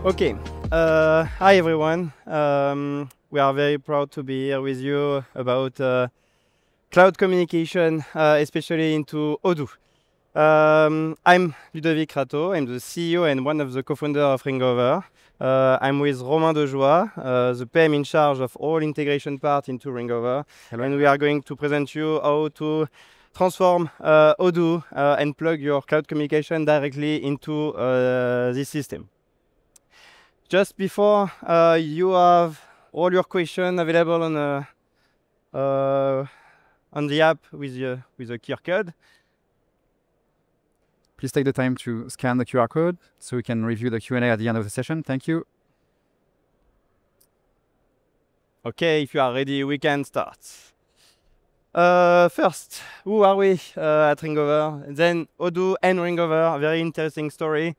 Okay, hi everyone. We are very proud to be here with you about cloud communication, especially into Odoo. I'm Ludovic Rateau. I'm the CEO and one of the co-founders of Ringover. I'm with Romain Dejoie, the PM in charge of all integration part into Ringover. Hello. And we are going to present you how to transform Odoo and plug your cloud communication directly into this system. Just before, you have all your questions available on the app with a QR code. Please take the time to scan the QR code so we can review the Q&A at the end of the session. Thank you. Okay, if you are ready, we can start. First, who are we at Ringover? Then Odoo and Ringover, very interesting story.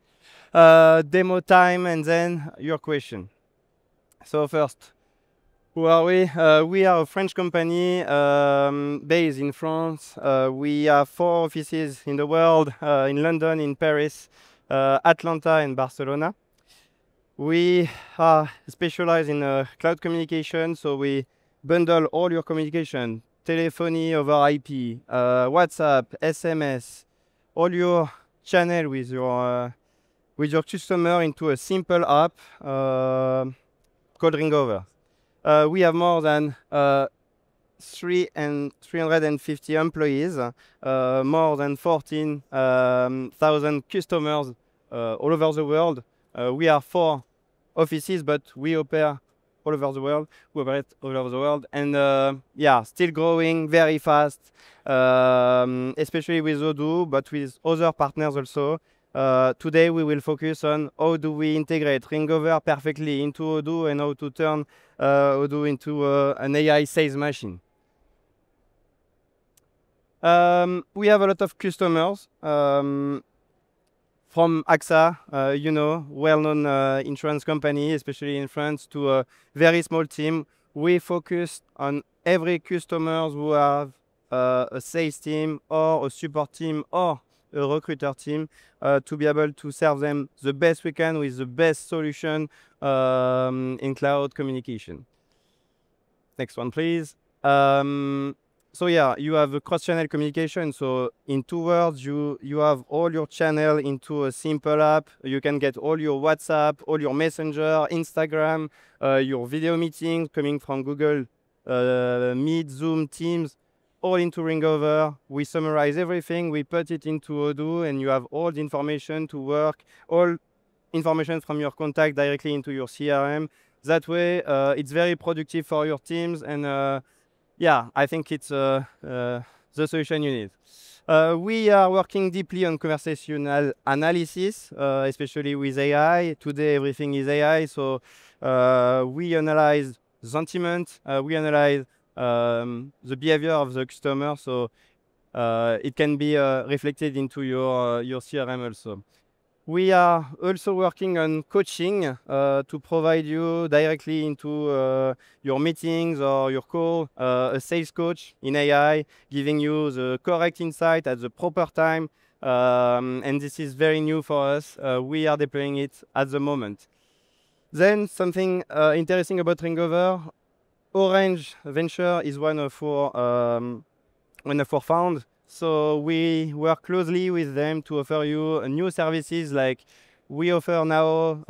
Demo time, and then your question. So first, who are we? We are a French company based in France. We have 4 offices in the world, in London, in Paris, Atlanta, and Barcelona. We are specialized in cloud communication, so we bundle all your communication, telephony over IP, WhatsApp, SMS, all your channel with your customer into a simple app called Ringover. We have more than 350 employees, more than 14,000 customers all over the world. We have 4 offices, but we operate all over the world. And yeah, still growing very fast, especially with Odoo, but with other partners also. Today we will focus on how do we integrate Ringover perfectly into Odoo and how to turn Odoo into an AI sales machine. We have a lot of customers from AXA, well-known insurance company, especially in France, to a very small team. We focus on every customer who have a sales team or a support team or a recruiter team to be able to serve them the best we can with the best solution in cloud communication. Next one, please. So yeah, you have a cross-channel communication. So in 2 words, you have all your channel into a simple app. You can get all your WhatsApp, all your Messenger, Instagram, your video meetings coming from Google Meet, Zoom, Teams, all into Ringover. We summarize everything, we put it into Odoo, and you have all the information to work, all information from your contact directly into your CRM. That way, it's very productive for your teams, and yeah, I think it's the solution you need. We are working deeply on conversational analysis, especially with AI. Today, everything is AI, so we analyze sentiment, we analyze the behavior of the customer, so it can be reflected into your CRM also. We are also working on coaching to provide you directly into your meetings or your call, a sales coach in AI, giving you the correct insight at the proper time. And this is very new for us. We are deploying it at the moment. Then something interesting about Ringover, Orange Venture is one of our founders. So we work closely with them to offer you new services like we offer now.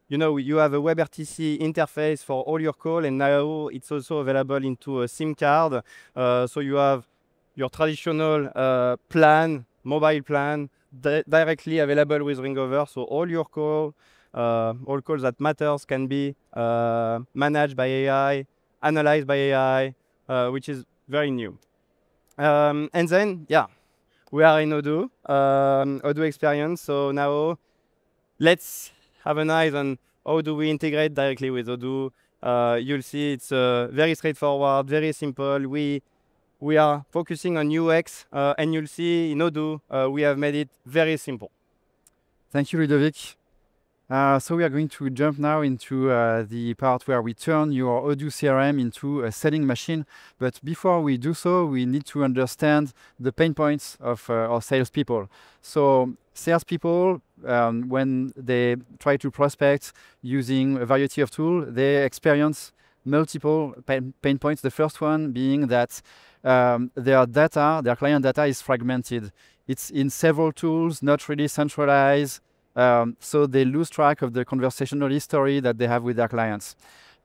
You have a WebRTC interface for all your calls, and now it's also available into a SIM card. So you have your traditional mobile plan, directly available with Ringover. So all your calls that matters can be managed by AI, analyzed by AI, which is very new. And then, yeah, we are in Odoo, Odoo experience. So now let's have an eye on how do we integrate directly with Odoo. You'll see it's very straightforward, very simple. We are focusing on UX, and you'll see in Odoo, we have made it very simple. Thank you, Ludovic. So we are going to jump now into the part where we turn your Odoo CRM into a selling machine. But before we do so, we need to understand the pain points of our salespeople. So salespeople, when they try to prospect using a variety of tools, they experience multiple pain points. The first one being that their data, their client data, is fragmented. It's in several tools, not really centralized, so they lose track of the conversational history that they have with their clients.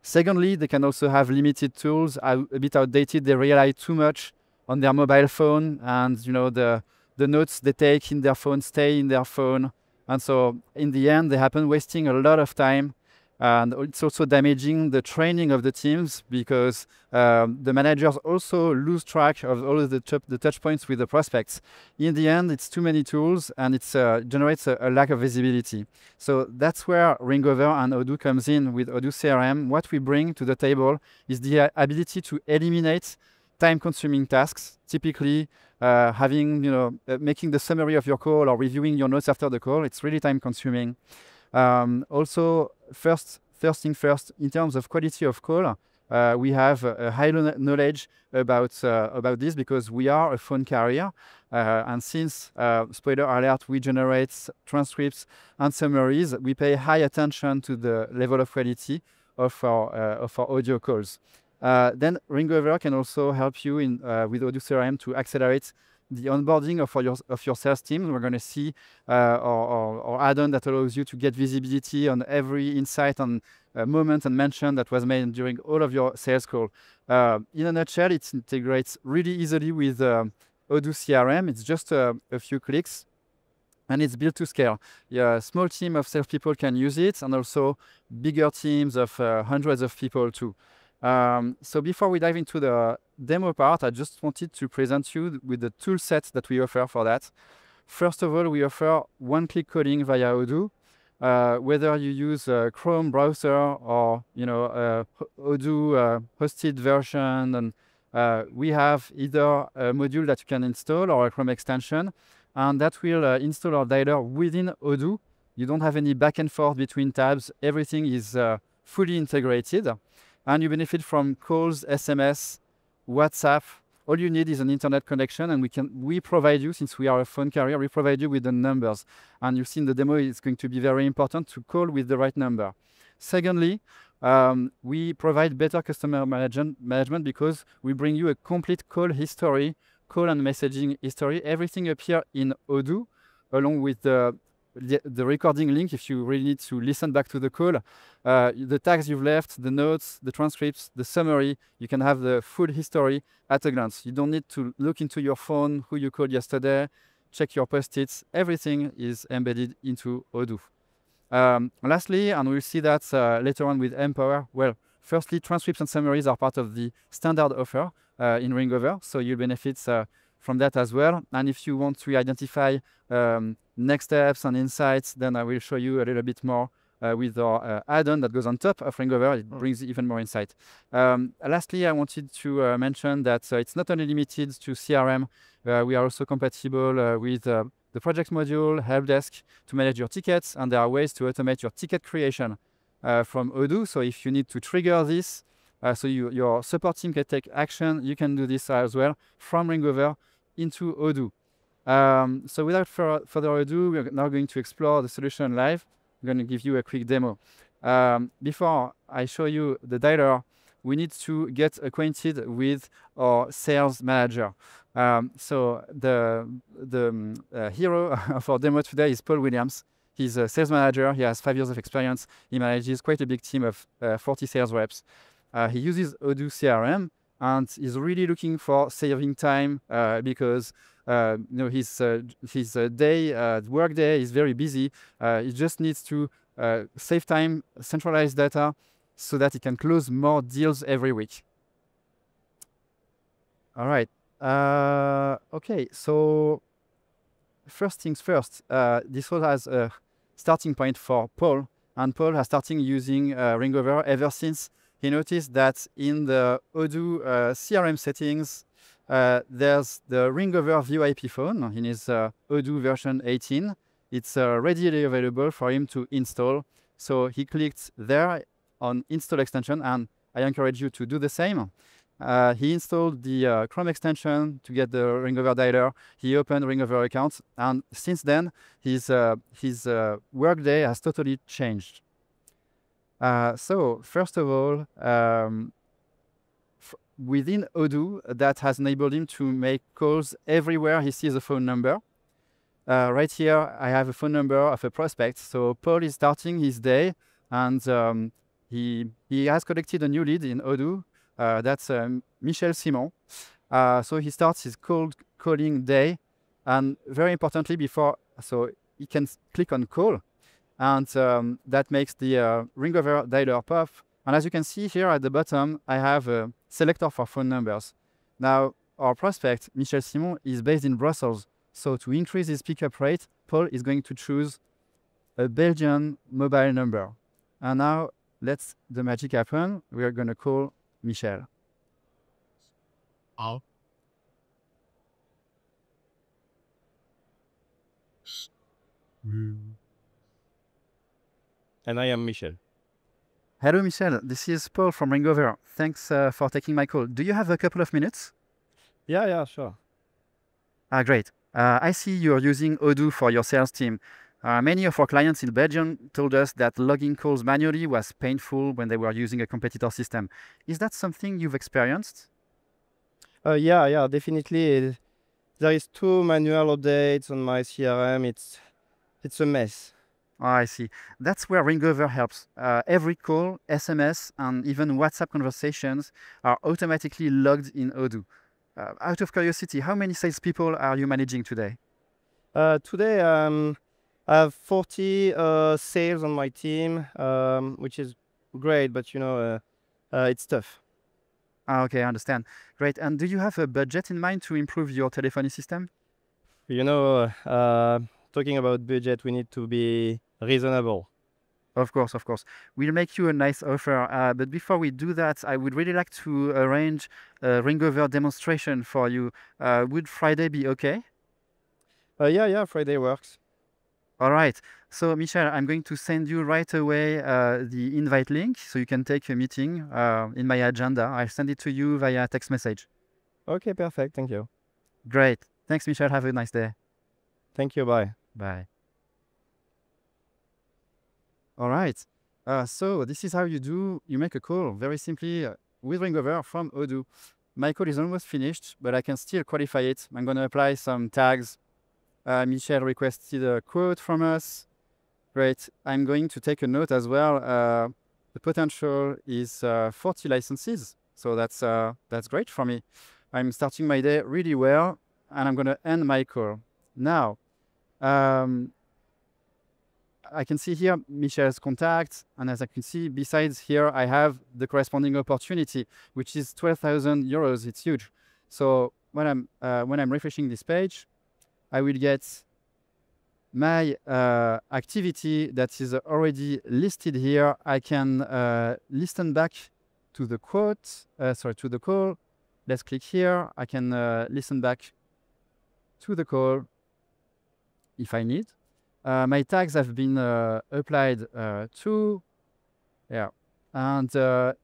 Secondly, they can also have limited tools, a bit outdated. They rely too much on their mobile phone, and the notes they take in their phone stay in their phone. And so in the end, they happen wasting a lot of time. And it's also damaging the training of the teams, because the managers also lose track of all of the touch points with the prospects. In the end, it's too many tools, and it generates a lack of visibility. So that's where Ringover and Odoo comes in. With Odoo CRM, what we bring to the table is the ability to eliminate time-consuming tasks. Typically, making the summary of your call or reviewing your notes after the call, it's really time-consuming. Also, first thing first, in terms of quality of call, we have a high knowledge about this, because we are a phone carrier, and since, spoiler alert, we generate transcripts and summaries, we pay high attention to the level of quality of our audio calls. Then Ringover can also help you with Odoo CRM to accelerate the onboarding of your sales team. We're going to see our add-on that allows you to get visibility on every insight and moment and mention that was made during all of your sales call. In a nutshell, it integrates really easily with Odoo CRM. It's just a few clicks, and it's built to scale. A small team of salespeople can use it, and also bigger teams of hundreds of people too. So before we dive into the demo part, I just wanted to present you with the tool set that we offer for that. First of all, we offer one-click calling via Odoo. Whether you use a Chrome browser or Odoo hosted version, and we have either a module that you can install or a Chrome extension, and that will install our dialer within Odoo. You don't have any back and forth between tabs. Everything is fully integrated. And you benefit from calls, SMS, WhatsApp. All you need is an internet connection, and we provide you, since we are a phone carrier, we provide you with the numbers. And you've seen the demo, it's going to be very important to call with the right number. Secondly, we provide better customer management, because we bring you a complete call history, call and messaging history. Everything appears in Odoo, along with the recording link if you really need to listen back to the call, the tags you've left, the notes, the transcripts, the summary. You can have the full history at a glance. You don't need to look into your phone, who you called yesterday, check your post-its. Everything is embedded into Odoo. Lastly, and we'll see that later on with Empower, well, firstly, transcripts and summaries are part of the standard offer in Ringover, so you'll benefit from that as well. And if you want to identify next steps and insights, then I will show you a little bit more with our add-on that goes on top of Ringover. It brings even more insight. Lastly, I wanted to mention that it's not only limited to CRM. We are also compatible with the project module, help desk to manage your tickets, and there are ways to automate your ticket creation from Odoo. So if you need to trigger this, so your support team can take action, you can do this as well from Ringover into Odoo. So without further ado, we're now going to explore the solution live. I'm going to give you a quick demo. Before I show you the dialer, we need to get acquainted with our sales manager. So the hero of our demo today is Paul Williams. He's a sales manager. He has 5 years of experience. He manages quite a big team of 40 sales reps. He uses Odoo CRM, and is really looking for saving time because his work day is very busy. He just needs to save time, centralize data, so that he can close more deals every week. All right. Okay. So first things first. This all has a starting point for Paul, and Paul has started using Ringover ever since he noticed that in the Odoo CRM settings, there's the Ringover VIP phone in his Odoo version 18. It's readily available for him to install. So he clicked there on install extension, and I encourage you to do the same. He installed the Chrome extension to get the Ringover dialer. He opened Ringover account, and since then, his workday has totally changed. So first of all, within Odoo, that has enabled him to make calls everywhere he sees a phone number. Right here, I have a phone number of a prospect. So Paul is starting his day, and he has collected a new lead in Odoo. That's Michel Simon. So he starts his cold calling day, and very importantly, so he can click on call, and that makes the Ringover dialer pop. And as you can see here at the bottom, I have a selector for phone numbers. Now, our prospect, Michel Simon, is based in Brussels. So to increase his pickup rate, Paul is going to choose a Belgian mobile number. And now, let's the magic happen. We are going to call Michel. Oh. And I am Michel. Hello, Michel. This is Paul from Ringover. Thanks for taking my call. Do you have a couple of minutes? Yeah, sure. Great. I see you're using Odoo for your sales team. Many of our clients in Belgium told us that logging calls manually was painful when they were using a competitor system. Is that something you've experienced? Yeah, definitely. There is 2 manual updates on my CRM. It's a mess. I see. That's where Ringover helps. Every call, SMS, and even WhatsApp conversations are automatically logged in Odoo. Out of curiosity, how many salespeople are you managing today? Today, I have 40 sales on my team, which is great, but it's tough. Okay, I understand. Great. And do you have a budget in mind to improve your telephony system? Talking about budget, we need to be reasonable. Of course. We'll make you a nice offer. But before we do that, I would really like to arrange a Ringover demonstration for you. Would Friday be okay? Yeah, Friday works. All right. So, Michel, I'm going to send you right away the invite link so you can take a meeting in my agenda. I'll send it to you via text message. Okay, perfect. Thank you. Great. Thanks, Michel. Have a nice day. Thank you. Bye. Bye. All right. So this is how you make a call very simply with Ringover from Odoo. My call is almost finished, but I can still qualify it. I'm going to apply some tags. Michel requested a quote from us. Great. I'm going to take a note as well. The potential is 40 licenses. So that's great for me. I'm starting my day really well, and I'm going to end my call. Now, I can see here Michel's contact, and as I can see, besides here, I have the corresponding opportunity, which is 12,000 euros. It's huge. So when I'm refreshing this page, I will get my activity that is already listed here. I can listen back to the quote, to the call. Let's click here. I can listen back to the call if I need. My tags have been applied too. Yeah. And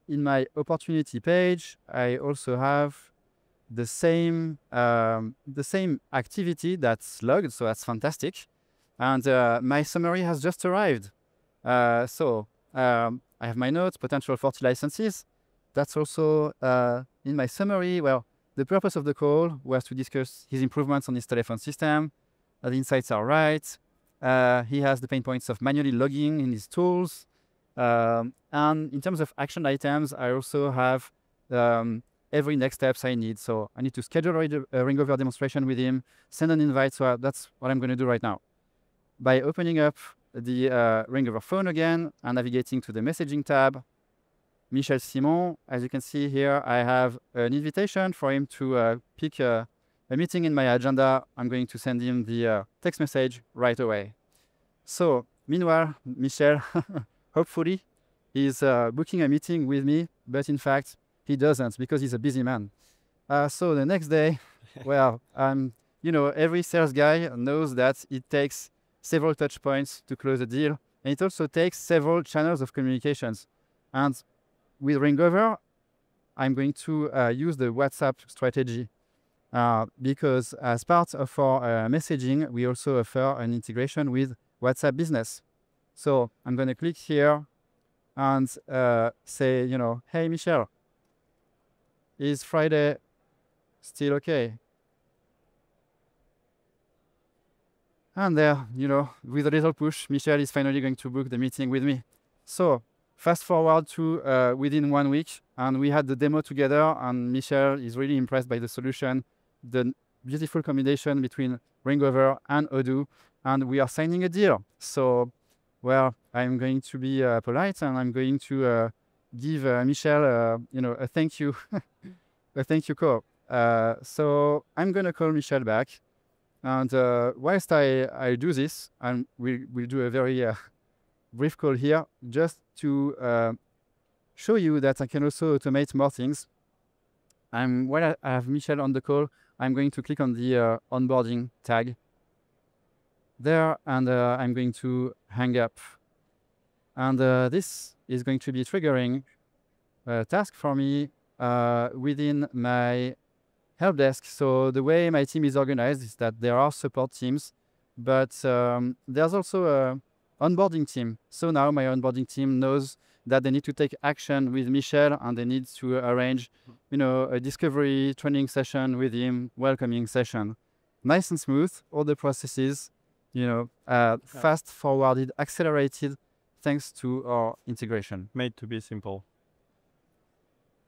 in my opportunity page, I also have the same activity that's logged, so that's fantastic. And my summary has just arrived. So I have my notes, potential 40 licenses. That's also in my summary. Well, the purpose of the call was to discuss his improvements on his telephone system. The insights are right. He has the pain points of manually logging in his tools. And in terms of action items, I also have every next steps I need. So I need to schedule a Ringover demonstration with him, send an invite. So that's what I'm going to do right now. By opening up the Ringover phone again and navigating to the messaging tab, Michel Simon, as you can see here, I have an invitation for him to pick a meeting in my agenda. I'm going to send him the text message right away. So meanwhile, Michel, hopefully, he's booking a meeting with me, but in fact, he doesn't because he's a busy man. So the next day, well, every sales guy knows that it takes several touch points to close a deal, and it also takes several channels of communications. And with Ringover, I'm going to use the WhatsApp strategy because as part of our messaging, we also offer an integration with WhatsApp Business. So I'm going to click here and say, hey, Michel, is Friday still okay? And there, with a little push, Michel is finally going to book the meeting with me. So fast forward to within 1 week, and we had the demo together, and Michel is really impressed by the solution, the beautiful combination between Ringover and Odoo, and we are signing a deal. So, well, I'm going to be polite, and I'm going to give Michel, a thank you, a thank you call. So I'm going to call Michel back. And whilst I do this, and we'll do a very brief call here, just to show you that I can also automate more things. While I have Michel on the call, I'm going to click on the onboarding tag there, and I'm going to hang up. And this is going to be triggering a task for me within my help desk. So the way my team is organized is that there are support teams, but there's also a onboarding team. So now my onboarding team knows that they need to take action with Michel, and they need to arrange, a discovery training session with him, welcoming session. Nice and smooth, all the processes, fast forwarded, accelerated, thanks to our integration. Made to be simple.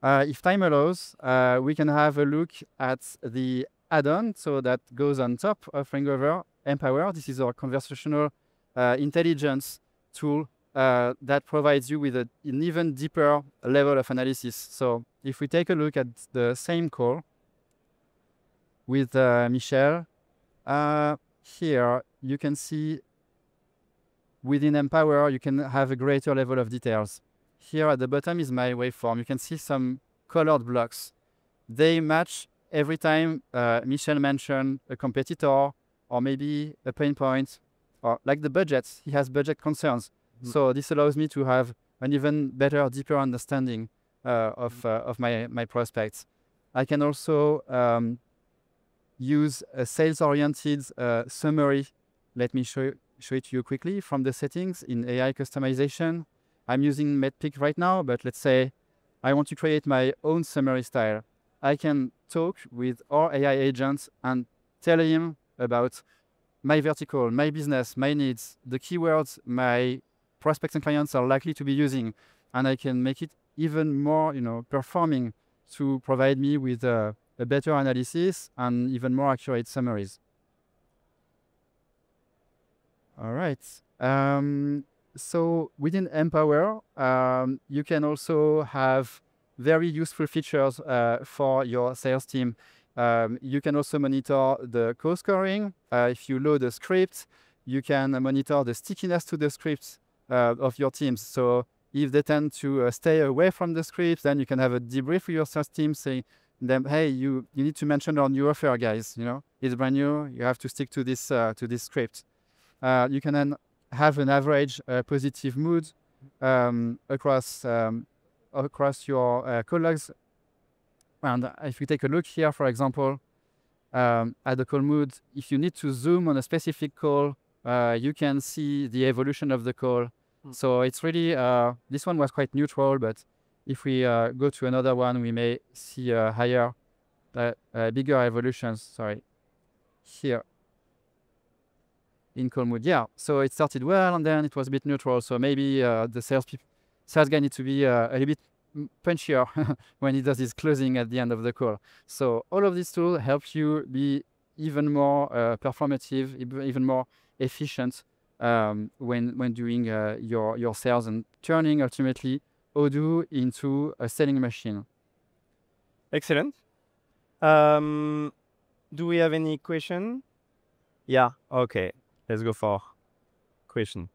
If time allows, we can have a look at the add-on, so that goes on top of Ringover, Empower. This is our conversational intelligence tool that provides you with an even deeper level of analysis. So if we take a look at the same call with Michel, here you can see within Empower, you can have a greater level of details. Here at the bottom is my waveform. You can see some colored blocks. They match every time Michel mentioned a competitor, or maybe a pain point, or like the budget. He has budget concerns. So this allows me to have an even better, deeper understanding of my prospects. I can also use a sales-oriented summary. Let me show it to you quickly from the settings in AI customization. I'm using MedPick right now, but let's say I want to create my own summary style. I can talk with our AI agents and tell him about my vertical, my business, my needs, the keywords my prospects and clients are likely to be using, and I can make it even more, performing to provide me with a better analysis and even more accurate summaries. All right. So within Empower, you can also have very useful features for your sales team. You can also monitor the co-scoring. If you load a script, you can monitor the stickiness to the scripts of your teams. So if they tend to stay away from the scripts, then you can have a debrief with your sales team saying them, hey, you need to mention our new offer, guys. It's brand new. You have to stick to this script. You can then have an average positive mood across your call logs. And if you take a look here, for example, at the call mood, if you need to zoom on a specific call, you can see the evolution of the call. So it's really, this one was quite neutral, but if we go to another one, we may see higher, bigger evolutions, here. In call mood, yeah. So it started well, and then it was a bit neutral. So maybe the sales guy needs to be a little bit punchier when he does his closing at the end of the call. So all of these tools help you be even more performative, even more efficient when doing your sales and turning ultimately Odoo into a selling machine. Excellent. Do we have any question? Yeah. Okay. Let's go for question.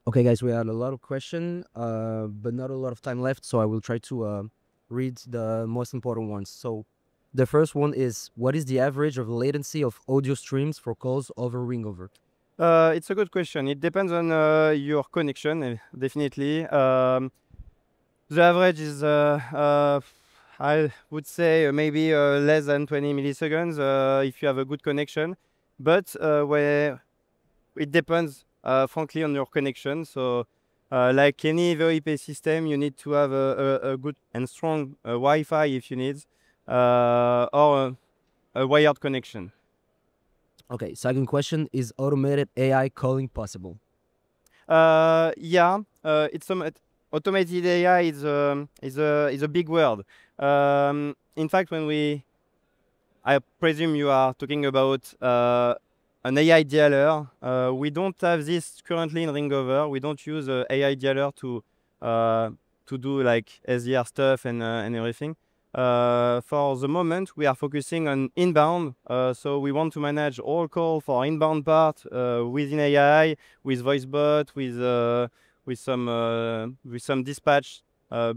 Okay, guys, we had a lot of questions, but not a lot of time left, so I will try to read the most important ones. So the first one is, what is the average of latency of audio streams for calls over Ringover? It's a good question. It depends on your connection, definitely. The average is, I would say, maybe less than 20 milliseconds if you have a good connection. But where it depends, frankly, on your connection. So, like any VoIP system, you need to have a good and strong Wi-Fi if you need, or a wired connection. Okay, second question, is automated AI calling possible? Yeah, it's automated AI is a big word. In fact, I presume you are talking about an AI dialer. We don't have this currently in Ringover. We don't use AI dialer to do like SDR stuff and everything. For the moment, we are focusing on inbound. So we want to manage all call for inbound part within AI, with voice bot, with some dispatch.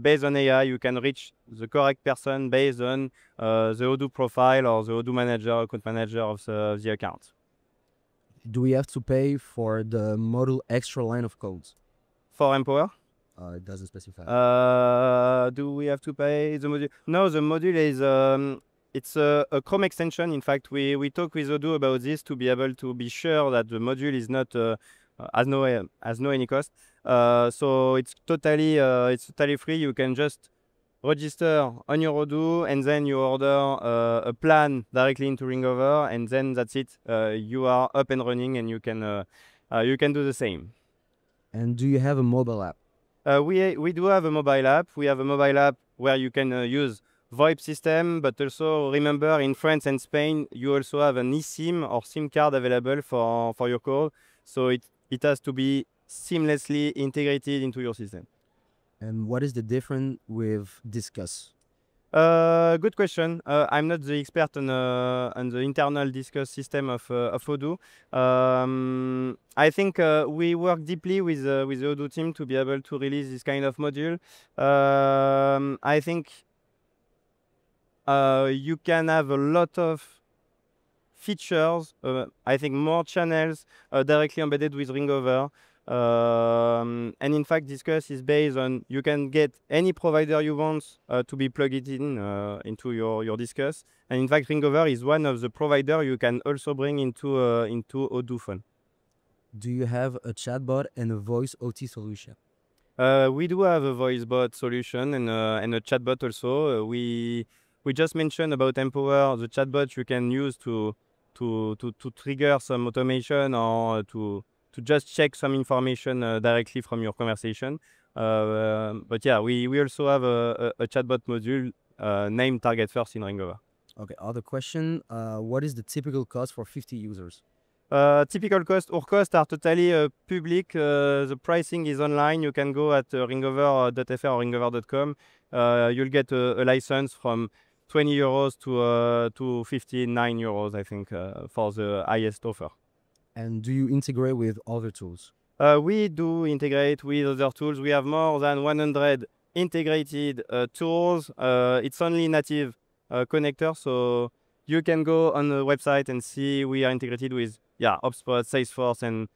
Based on AI, you can reach the correct person based on the Odoo profile or the Odoo manager, account manager of the account. Do we have to pay for the module extra line of codes? For Empower? It doesn't specify. Do we have to pay the module? No, the module is it's a Chrome extension. In fact, we talk with Odoo about this to be able to be sure that the module is not has no any cost. So it's totally free. You can just register on your Odoo and then you order a plan directly into Ringover, and then that's it. You are up and running, and you can do the same. And do you have a mobile app? We do have a mobile app. We have a mobile app where you can use VoIP system, but also remember, in France and Spain, you also have an eSIM or SIM card available for your call. So it has to be seamlessly integrated into your system. And what is the difference with Discuss? Good question. I'm not the expert on the internal Discuss system of Odoo. I think we work deeply with the Odoo team to be able to release this kind of module. I think you can have a lot of features. I think more channels directly embedded with Ringover. And in fact, Discuss is based on, you can get any provider you want to be plugged in into your Discuss. And in fact, Ringover is one of the provider you can also bring into Odoo Phone. Do you have a chatbot and a voice OT solution? We do have a voice bot solution and a chatbot also. We just mentioned about Empower, the chatbot you can use to trigger some automation or to just check some information directly from your conversation. But yeah, we also have a chatbot module named Target First in Ringover. Okay, other question. What is the typical cost for 50 users? Typical cost, our costs are totally public. The pricing is online. You can go at ringover.fr or ringover.com. You'll get a license from 20 euros to 59 euros, I think, for the highest offer. And do you integrate with other tools? We do integrate with other tools. We have more than 100 integrated tools. It's only native connector, so you can go on the website and see we are integrated with HubSpot, Salesforce, and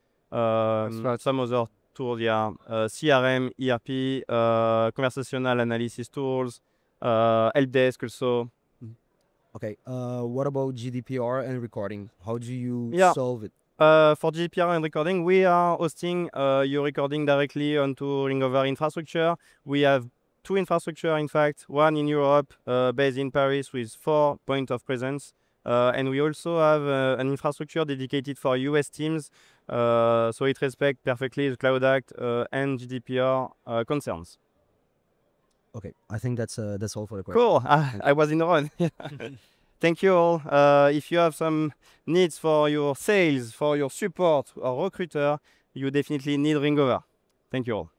some other tools. CRM, ERP, conversational analysis tools, helpdesk also. Okay. What about GDPR and recording? How do you solve it? For GDPR and recording, we are hosting your recording directly onto Ringover infrastructure. We have two infrastructure, in fact, one in Europe, based in Paris with 4 points of presence. And we also have an infrastructure dedicated for US teams. So it respects perfectly the Cloud Act and GDPR concerns. Okay, I think that's all for the question. Cool. I was in the run. Thank you all. If you have some needs for your sales, for your support or recruiter, you definitely need Ringover. Thank you all.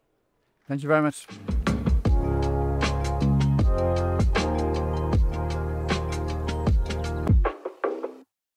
Thank you very much.